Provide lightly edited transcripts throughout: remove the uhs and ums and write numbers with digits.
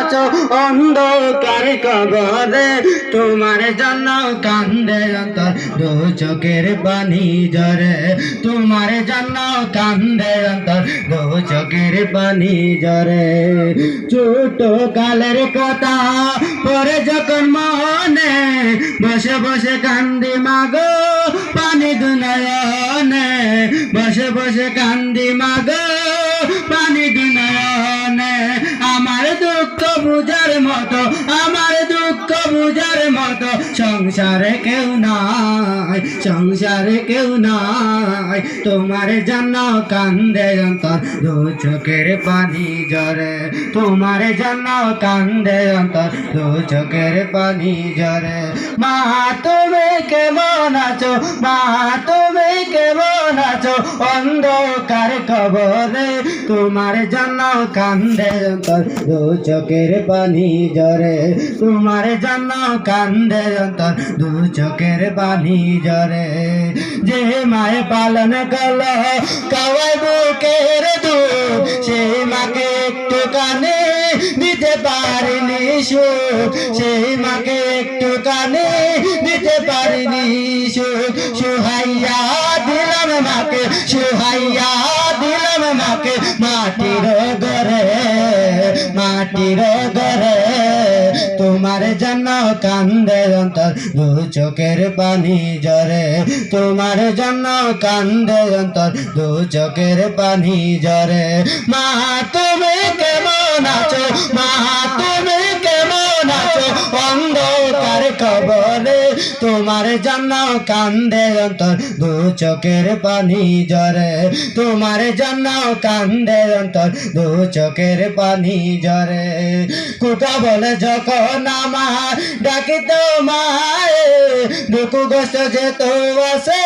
আছো অন্ধকার কবরে, তোমার জন্য কান্দে অন্তর দু চোখের পানি ঝরে, তোমার জন্য কান্দে অন্তর দু চোখের পানি ঝরে। ছোট কালের কথা পরে যখন মনে, বসে বসে কান্দি মাগো পানি দু নয়নে, বসে বসে কান্দি মাগো পানি দু নয়নে। আমার দুঃখ বুঝার মতো, আমার দুঃখ বুঝার মতো সংসারে কেউ নাই, সংসারে কেউ নাই। তোমার জন্য কান্দে অন্তর দু চোখের পানি ঝরে, তোমার জন্য কান্দে অন্তর দু চোখের পানি ঝরে। মা তুমি কেমন আছো, মা তুমি কেমন আছো অন্ধকার কবরে, তোমার জন্য কান্দে অন্তর দু চোখের পানি ঝরে, তোমার জন্য কান্দে অন্তর দু চোখের পানি ঝরে। যে মায়ে পালন করলো খাওয়াই বুকের দুধ, সেই মাকে একটু কানে দিতে পারিনি সুখ, সেই মাকে একটু কানে দিতে পারিনি সুখ। সুহাইয়া দিলাম মাকে, সুহাইয়া দিলাম মাকে মাটির ঘরে, মাটির ঘরে। তোমার জন্য কান্দে অন্তর দু চোখের পানি ঝরে, তোমার জন্য কান্দে অন্তর দু চোখের পানি ঝরে। মা তুমি কেমন আছো, মা তুমি কেমন আছো অন্ধকার কবরে, তোমার জন্য কান্দে অন্তর দু চোখের পানি ঝরে, তোমার জন্য কান্দে অন্তর দু চোখের পানি ঝরে। কুকা বলে যখন আমার ডাকি তোমায়, দুঃখ কষ্ট যেত আসে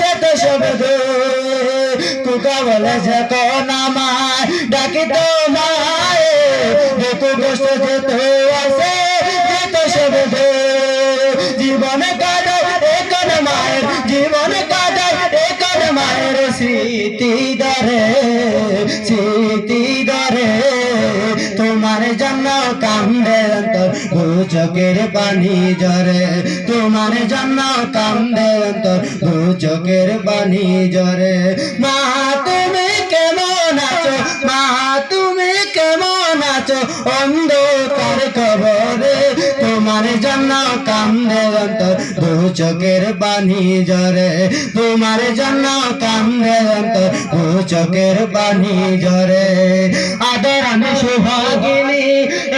যেত সব দূরে। কুকা বলে যখন আমার ডাকি তোমায়, দুঃখ কষ্ট যেত আসে যেত সব দূরে। জীবনে কাটাও এখন মায়ের, জীবনে কাটাও এখন মায়ের স্মৃতি ধরে, স্মৃতি ধরে। তোমার জন্য কান্দে অন্তর দু চোখের পানি ঝরে, তোমার জন্য কান্দে অন্তর দু চোখের পানি ঝরে। মা তুমি কেমন আছো, মা তুমি কেমন আছো অন্ধকার কবরে, তোমার জন্য কান্দে অন্তর দু চোখের পানি ঝরে, তোমার জন্য কান্দে অন্তর দু চোখের পানি ঝরে। আদরানি সুহাগিনী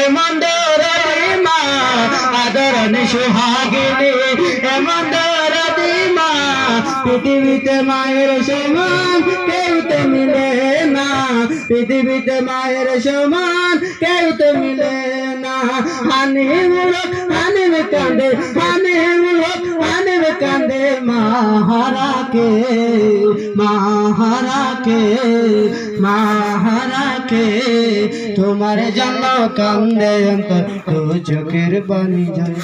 এমন দরদি মা, আদরানি সুহাগিনী এমন দরদি মা, পৃথিবীতে মায়ের সমান কেউ তো মিলে না, পৃথিবীতে মায়ের সমান কেউ তো মিলে না। হানি মুলক হানিম কান্দে, হানি মুলক হানিম কান্দে মাহারাকে, মাহারাকে, মাহারাকে। তোমার জন্য কান্দে অন্তর দু চোখের পানি ঝরে।